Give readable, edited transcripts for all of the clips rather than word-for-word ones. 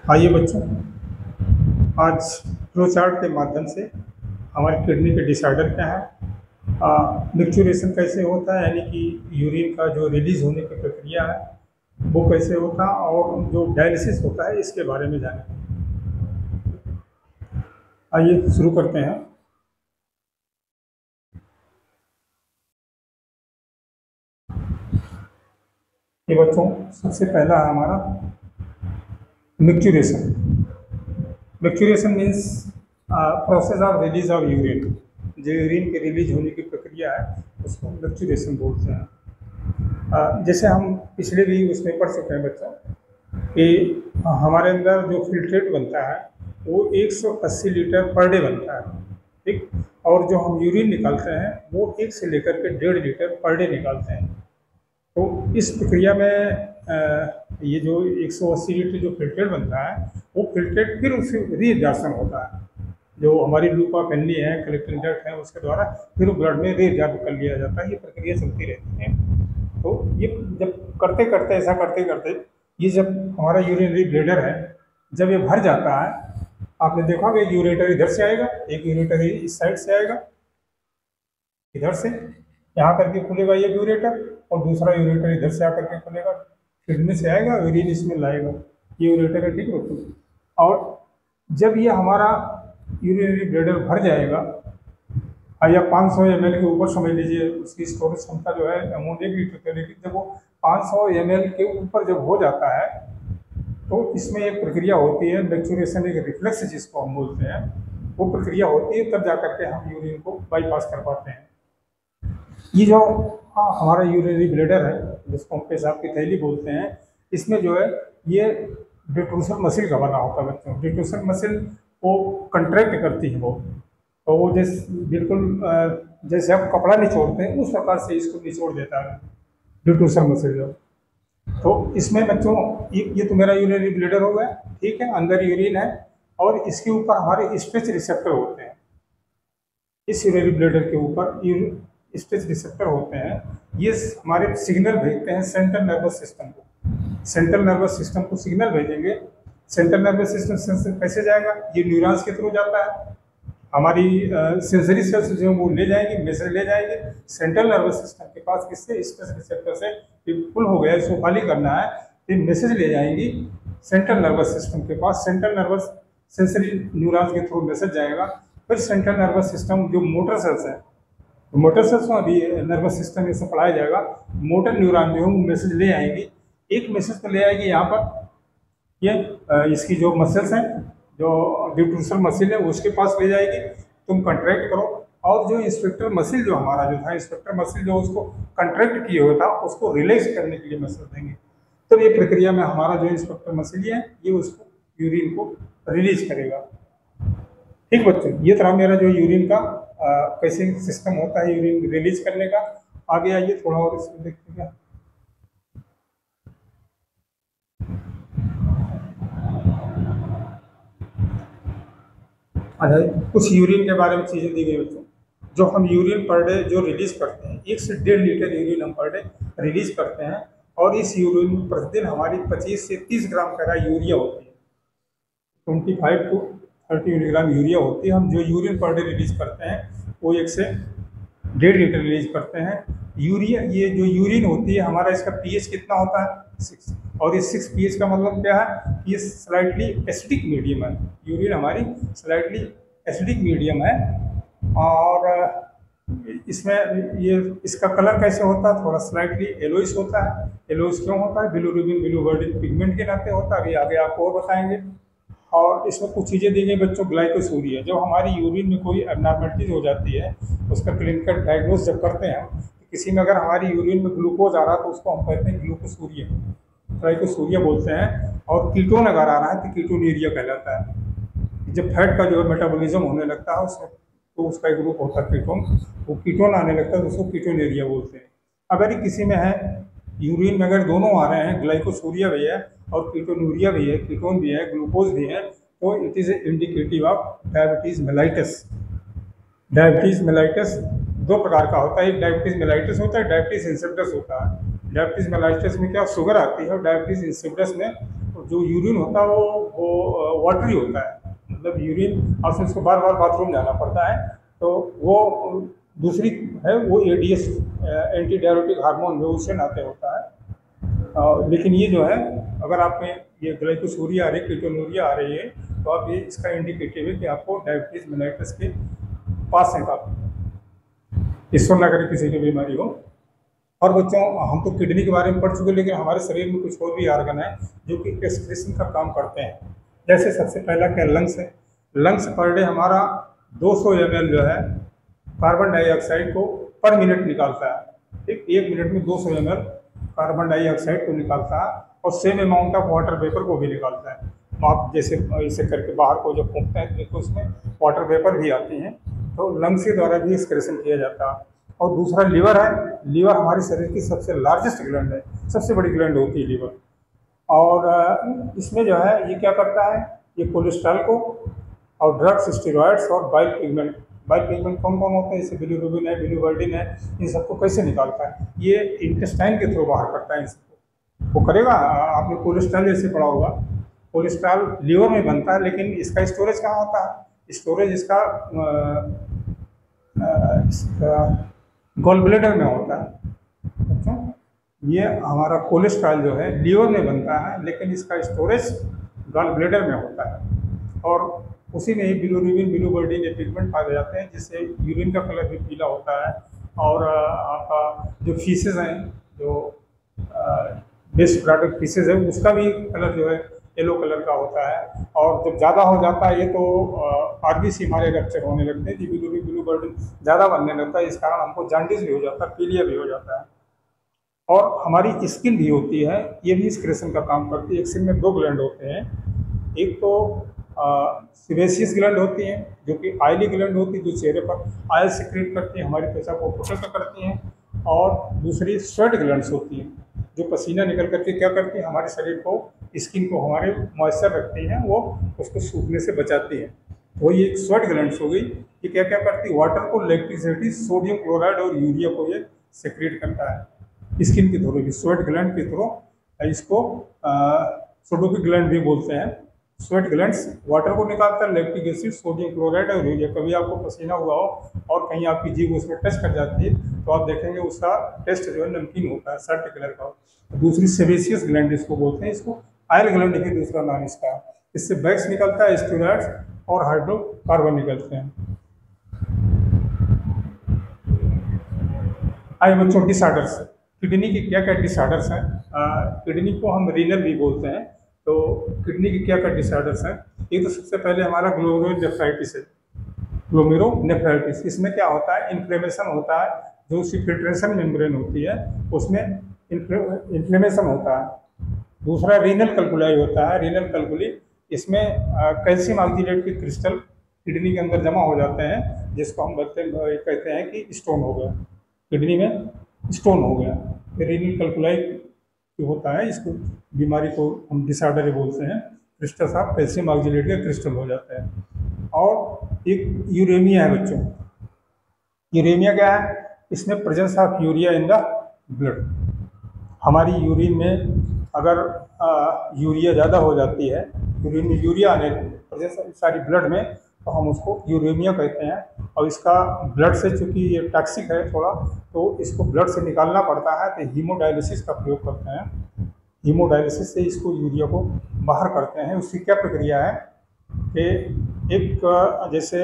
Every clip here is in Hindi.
आइए बच्चों, आज फ्लो चार्ट के माध्यम से हमारी किडनी के डिसऑर्डर क्या है, मिक्चुरेशन कैसे होता है, यानी कि यूरिन का जो रिलीज होने की प्रक्रिया है वो कैसे होता है, और जो डायलिसिस होता है इसके बारे में जानें। आइए शुरू करते हैं। ये बच्चों, सबसे पहला है हमारा micturition. Micturition means process of release of urine. जो यूरिन के रिलीज होने की प्रक्रिया है उसको मिक्चुरेशन बोलते हैं। जैसे हम पिछले भी उसमें पढ़ चुके हैं बच्चों कि हमारे अंदर जो फिल्ट्रेट बनता है वो 180 लीटर पर डे बनता है, ठीक। और जो हम यूरिन निकालते हैं वो 1 से लेकर के 1.5 लीटर पर डे निकालते हैं। तो इस प्रक्रिया में ये जो 180 लीटर जो फिल्ट्रेट बनता है वो फिल्ट्रेट फिर उसे रीएब्जॉर्प्शन होता है। जो हमारी लूपा पेनली है, कलेक्टिंग डक्ट है, उसके द्वारा फिर ब्लड में रीएब्जॉर्ब कर लिया जाता है। ये प्रक्रिया चलती रहती है। तो ये जब करते करते ऐसा करते करते ये जब हमारा यूरिनरी ब्लैडर है, जब ये भर जाता है, आपने देखा कि एक यूरेटर इधर से आएगा, एक यूरेटर इस साइड से आएगा, इधर से यहाँ करके खुलेगा ये यूरेटर, और दूसरा यूरेटर इधर से आकर के खुलेगा, किडनी से आएगा, यूरिन इसमें लाएगा। ये यूरेटर है, ठीक है। और जब ये हमारा यूरिनरी ब्लैडर भर जाएगा, या 500 ml के ऊपर समझ लीजिए, उसकी स्टोरेज क्षमता जो है अमोनिया की लीटर है, लेकिन जब वो 500 ml के ऊपर जब हो जाता है तो इसमें एक प्रक्रिया होती है मैच्योरेशन, एक रिफ्लेक्स जिसको हम बोलते हैं, वो प्रक्रिया होती है, तब जाकर के हम यूरिन को बाईपास कर पाते हैं। ये जो हमारा यूरिनरी ब्लैडर है, जिसको हम पेशाब की थैली बोलते हैं, इसमें जो है ये डिट्रूसर मसिल का बना होता है बच्चों। डिट्रूसर मसिल को कंट्रैक्ट करती है वो, तो वो बिल्कुल जैसे आप कपड़ा निचोड़ते हैं उस प्रकार से इसको निचोड़ देता है डिट्रूसर मसिल जो। तो इसमें बच्चों ये तो मेरा यूरिनरी ब्लैडर हो गया, ठीक है। अंदर यूरिन है और इसके ऊपर हमारे स्ट्रेच रिसेप्टर होते हैं। इस यूरिनरी ब्लैडर के ऊपर स्ट्रेच रिसेप्टर होते हैं। ये हमारे सिग्नल भेजते हैं सेंट्रल नर्वस सिस्टम को। सेंट्रल नर्वस सिस्टम को सिग्नल भेजेंगे। सेंट्रल नर्वस सिस्टम कैसे जाएगा? ये न्यूरॉन्स के थ्रू जाता है। हमारी सेंसरी सेल्स जो वो ले जाएंगे, मैसेज ले जाएंगे सेंट्रल नर्वस सिस्टम के पास, किससे? स्ट्रेस रिसेप्टर से। फुल हो गया, इसको खाली करना है, फिर मैसेज ले जाएंगी सेंट्रल नर्वस सिस्टम के पास। सेंट्रल नर्वस सेंसरी न्यूरॉन्स के थ्रू मैसेज जाएगा। फिर सेंट्रल नर्वस सिस्टम जो मोटर सेल्स है, मोटर सेल्स में अभी नर्वस सिस्टम में सप्लाई जाएगा। मोटर न्यूरॉन जो है वो मैसेज ले आएंगी। एक मैसेज तो ले आएगी यहाँ पर, ये इसकी जो मसल्स हैं, जो डिट्रूसर मसिल है उसके पास ले जाएगी, तुम कंट्रैक्ट करो। और जो इंस्पेक्टर मसिल जो हमारा जो था, इंस्पेक्टर मसिल जो उसको कंट्रैक्ट किए हुआ था, उसको रिलैक्स करने के लिए मैसेज देंगे। तो ये प्रक्रिया में हमारा जो इंस्पेक्टर मसिल है ये उसको यूरिन को रिलीज करेगा, ठीक बच्चों। ये तरह मेरा जो यूरिन का कैसे सिस्टम होता है यूरिन रिलीज करने का। आगे आइए थोड़ा और इसमें देखते हैं। अच्छा, कुछ यूरिन के बारे में चीज़ें दी गई बच्चों। जो हम यूरिन पर डे जो रिलीज करते हैं, 1 से 1.5 लीटर यूरिन हम पर डे रिलीज करते हैं, और इस यूरिन में प्रतिदिन हमारी 25 से 30 ग्राम का यूरिया होती है। 25 to 30 मिलीग्राम यूरिया होती है। हम जो यूरिन पर डे रिलीज करते हैं वो 1 से 1.5 लीटर रिलीज करते हैं। यूरिया, ये जो यूरिन होती है हमारा, इसका पीएच कितना होता है? 6। और इस 6 पीएच का मतलब क्या है? ये स्लाइटली एसिडिक मीडियम है। यूरिन हमारी स्लाइटली एसिडिक मीडियम है। और इसमें ये इसका कलर कैसे होता है? थोड़ा स्लाइटली येलोइश होता है। येलोइश क्यों होता है? बिलिरुबिन बिलिवर्डिन पिगमेंट के नाते होता है। अभी आगे आपको और बताएंगे। और इसमें कुछ चीज़ें दी गई बच्चों। ग्लाइकोसूरिया, जब हमारी यूरिन में कोई एबनॉर्मलिटीज हो जाती है, उसका क्लिनिकल डायग्नोस जब करते हैं, किसी में अगर हमारी यूरिन में ग्लूकोज आ रहा है तो उसको हम कहते हैं ग्लूकोसूरिया, ग्लाइकोसूरिया बोलते हैं। और कीटोन अगर आ रहा है तो कीटोनूरिया कहलाता है। जब फैट का जो है मेटाबॉलिज्म होने लगता है उसमें, तो उसका एक ग्रुप होता है कीटोन, वो कीटोन आने लगता है तो उसको कीटोनूरिया बोलते हैं। अगर ये किसी में है यूरिन में, अगर दोनों आ रहे हैं, ग्लाइकोसूरिया भी है और कीटोनूरिया भी है, कीटोन भी है, ग्लूकोज भी है, तो it is indicative of diabetes mellitus. Diabetes mellitus 2 प्रकार का होता है। एक डायबिटीज़ मेलाइटस होता है, डायबिटीज़ इंसिपिडस होता है। डायबिटीज़ मेलाइटस में क्या शुगर आती है, और डायबिटीज़ इंसिपिडस में जो यूरिन होता है वो वाटरी होता है, मतलब यूरिन और फिर उसको बार बार बाथरूम जाना पड़ता है, तो वो दूसरी है वो एडीएस एंटी डायरेटिक हार्मोन जो उससे नाते होता है। लेकिन ये जो है अगर आप में ये ग्लाइकोसूरिया आ रही है, कीटोनूरिया आ रही है, तो आप ये इसका इंडिकेटिव है कि आपको डायबिटीज मेलाइटस के पास है काफी। ईश्वर ना करे किसी की बीमारी हो। और बच्चों, हम तो किडनी के बारे में पढ़ चुके, लेकिन हमारे शरीर में कुछ और भी ऑर्गन है जो कि एक्सक्रीशन का काम करते हैं। जैसे सबसे पहला क्या, लंग्स है। लंग्स पर डे हमारा 200 ml जो है कार्बन डाइऑक्साइड को पर मिनट निकालता है। ठीक, 1 मिनट में 200 ml कार्बन डाइऑक्साइड को निकालता है और same amount of water vapour को भी निकालता है। तो आप जैसे इसे करके बाहर को जब फूंकते हैं तो उसमें वाटर वेपर भी आती हैं, तो लंग्स के द्वारा भी एक्सक्रीशन किया जाता है। और दूसरा लीवर है। लीवर हमारे शरीर की सबसे लार्जेस्ट ग्लैंड है, सबसे बड़ी ग्लैंड होती है लीवर। और इसमें जो है ये क्या करता है, ये कोलेस्ट्रॉल को और ड्रग्स, स्टेरॉइड्स और बाइल पिगमेंट कौन कौन होते हैं, जैसे बिलिरुबिन है, बिलिवर्डिन है, इन सबको कैसे निकालता है, ये इंटेस्टाइन के थ्रू बाहर करता है इन सबको। वो करेगा, आपने कोलेस्ट्रॉल जैसे पढ़ा होगा, कोलेस्ट्रॉल लीवर में बनता है, लेकिन इसका स्टोरेज कहाँ होता है, स्टोरेज इसका गॉल ब्लैडर में होता है। अच्छा, ये हमारा कोलेस्ट्रॉल जो है लीवर में बनता है, लेकिन इसका स्टोरेज गॉल ब्लैडर में होता है। और उसी में ही बिलिरुबिन, बिलिवर्डिन ये पिगमेंट पाए जाते हैं, जिससे यूरिन का कलर भी पीला होता है। और आपका जो फीसेस हैं, जो वेस्ट प्रोडक्ट फीसेस है, उसका भी कलर जो है येलो कलर का होता है। और जब ज़्यादा हो जाता है ये तो आरबीसी हमारे रप्चर होने लगते हैं, बिलिरुबिन, बिलिवर्डिन ज़्यादा बनने लगता है, इस कारण हमको जॉन्डिस भी हो जाता है, पीलिया भी हो जाता है। और हमारी स्किन भी होती है, ये भी एक्सक्रीशन का काम करती है। स्किन में 2 ग्लैंड होते हैं, एक तो सिवेसियस ग्लैंड होती हैं जो कि ऑयली ग्लैंड होती है, जो चेहरे पर ऑयल सिक्रेट करती हैं, हमारी त्वचा को प्रोटेक्ट करती हैं। और दूसरी स्वेट ग्लैंड्स होती हैं जो पसीना निकल करके क्या करती हैं, हमारे शरीर को, स्किन को हमारे मॉइस्चर रखती हैं, वो उसको सूखने से बचाती हैं। तो ये एक स्वेट ग्लैंड्स हो गई। ये क्या क्या करती है, वाटर को, इलेक्ट्रिसिटी, सोडियम क्लोराइड और यूरिया को ये सेक्रेट करता है स्किन के थ्रू, स्वेट ग्लैंड के थ्रू। इसको सोडोपिक ग्लैंड भी बोलते हैं। स्वेट ग्लैंड्स वाटर को निकालता है, लैक्टिक एसिड, सोडियम क्लोराइड और यूरिया। कभी आपको पसीना हुआ हो और कहीं आपकी जीभ उसमें टच कर जाती है, तो आप देखेंगे उसका टेस्ट जो है नमकीन होता है, सल्ट कलर का। दूसरी सेबेसियस ग्लैंड इसको बोलते हैं, इसको ऑयल ग्लैंड ही दूसरा नाम इसका। इससे बैक्स निकलता है, स्टेरॉइड्स और हाइड्रोकार्बन निकलते हैं। आइए बच्चों, डिसऑर्डर्स। किडनी के क्या क्या डिसऑर्डर्स हैं। किडनी को हम रीनल भी बोलते हैं। तो किडनी के क्या क्या डिसऑर्डर्स हैं। एक तो सबसे पहले हमारा ग्लोमेरुलोनेफ्राइटिस है। ग्लोमेरुलोनेफ्राइटिस, इसमें क्या होता है, इन्फ्लेमेशन होता है, जो उसकी फिल्ट्रेशन मेम्ब्रेन होती है उसमें इन्फ्लेमेशन होता है। दूसरा रीनल कल्कुलाई होता है। रीनल कल्कुली, इसमें कैल्शियम ऑक्सीलेट के क्रिस्टल किडनी के अंदर जमा हो जाते हैं, जिसको हम कहते हैं कि स्टोन हो गया, किडनी में स्टोन हो गया। फिर रीनल कल्कुलाई जो होता है, इसको बीमारी को हम डिसऑर्डर बोलते हैं। क्रिस्टल्स ऑफ कैल्शियम ऑक्सीलेट के क्रिस्टल हो जाते हैं। और एक यूरेमिया है बच्चों। यूरेमिया क्या है, इसमें presence of urea in the blood. हमारी यूरिन में अगर यूरिया ज़्यादा हो जाती है, यूरिन में यूरिया आने प्रेजेंस सारी ब्लड में, तो हम उसको यूरेमिया कहते हैं। और इसका ब्लड से, चूँकि ये टॉक्सिक है थोड़ा, तो इसको ब्लड से निकालना पड़ता है, तो हीमोडायलिसिस का प्रयोग करते हैं। हीमोडायलिसिस से इसको यूरिया को बाहर करते हैं। उसकी क्या प्रक्रिया है कि एक जैसे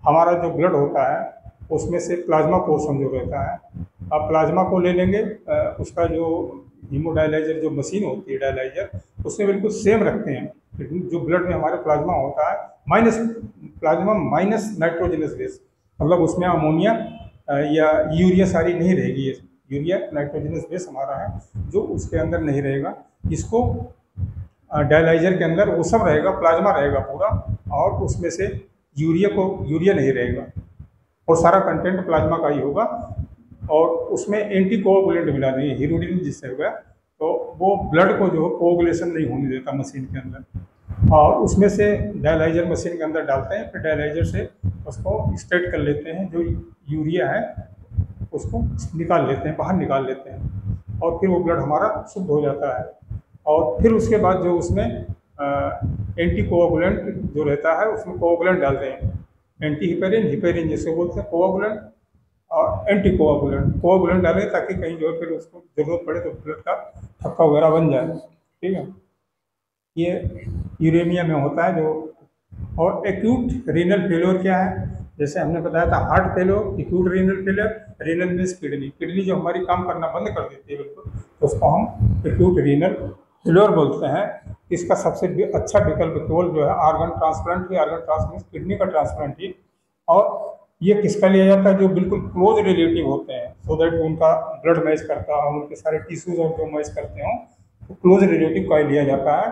हमारा जो ब्लड होता है उसमें से प्लाज्मा पोर्शन जो रहता है, आप प्लाज्मा को ले लेंगे, उसका जो हीमोडायलाइजर जो मशीन होती है, डायलाइजर, उसमें बिल्कुल सेम रखते हैं। जो ब्लड में हमारे प्लाज्मा होता है, प्लाज्मा माइनस नाइट्रोजनस बेस, मतलब उसमें अमोनिया या यूरिया सारी नहीं रहेगी। यूरिया नाइट्रोजनस बेस हमारा है जो उसके अंदर नहीं रहेगा। इसको डायलाइजर के अंदर वो सब रहेगा, प्लाज्मा रहेगा पूरा, और उसमें से यूरिया नहीं रहेगा, और सारा कंटेंट प्लाज्मा का ही होगा। और उसमें एंटीकोगुलेंट मिला नहीं, हीरोडिन जिससे होगा, तो वो ब्लड को जो कोगुलेशन नहीं होने देता मशीन के अंदर। और उसमें से डायलाइजर मशीन के अंदर डालते हैं, फिर डायलाइजर से उसको स्ट्रेट कर लेते हैं, जो यूरिया है उसको निकाल लेते हैं, बाहर निकाल लेते हैं, और फिर वो ब्लड हमारा शुद्ध हो जाता है। और फिर उसके बाद जो उसमें एंटी कोआगुलेंट जो रहता है उसमें कोआगुलेंट डालते हैं, एंटी हिपेरिन, हिपेरिन जिसे बोलते हैं, कोआगुलेंट और एंटी कोआगुलेंट डालें ताकि कहीं जो है फिर उसको जरूरत पड़े तो ब्लड का थक्का वगैरह बन जाए। ठीक है, ये यूरेमिया में होता है जो। और एक्यूट रीनल फेलियर क्या है, जैसे हमने बताया था heart failure, acute renal failure, renal means kidney, kidney जो हमारी काम करना बंद कर देती है बिल्कुल, तो उसको हम एक्यूट रीनल फेलियर बोलते हैं। इसका सबसे अच्छा विकल्प केवल जो है ऑर्गन ट्रांसप्लांट ही, ऑर्गन ट्रांसप्लांट किडनी का ट्रांसप्लांट ही। और ये किसका लिया जाता है, जो बिल्कुल क्लोज रिलेटिव होते हैं, सो दैट उनका ब्लड मैच करता हो, उनके सारे टिश्यूज और जो मैच करते हों, तो क्लोज रिलेटिव का ही लिया जाता है,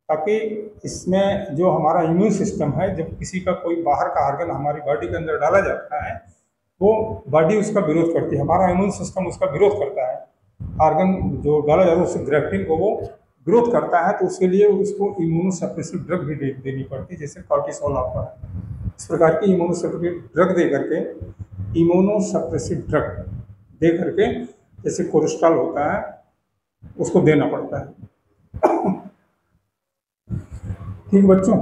ताकि इसमें जो हमारा इम्यून सिस्टम है, जब किसी का कोई बाहर का ऑर्गन हमारी बॉडी के अंदर डाला जाता है वो बॉडी उसका विरोध करती है, हमारा इम्यून सिस्टम उसका विरोध करता है, ऑर्गन जो डाला जाता है उससे ग्रेफ्टिंग को वो विरोध करता है, तो उसके लिए उसको इम्यूनोसप्रेसिव ड्रग भी देनी पड़ती है, जैसे कॉर्टिसोल आपका है। इस प्रकार की इम्यूनोसप्रेसिव ड्रग दे करके, इम्यूनोसप्रेसिव ड्रग दे करके, जैसे कोलेस्ट्रॉल होता है उसको देना पड़ता है। ठीक बच्चों,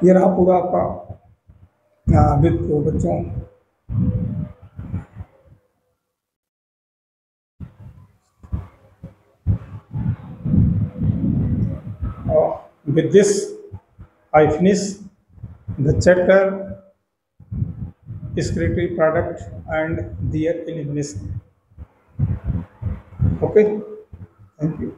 ये रहा पूरा आपका विद बच्चों। With this, I finish the chapter excretory product and their elimination. Okay, thank you.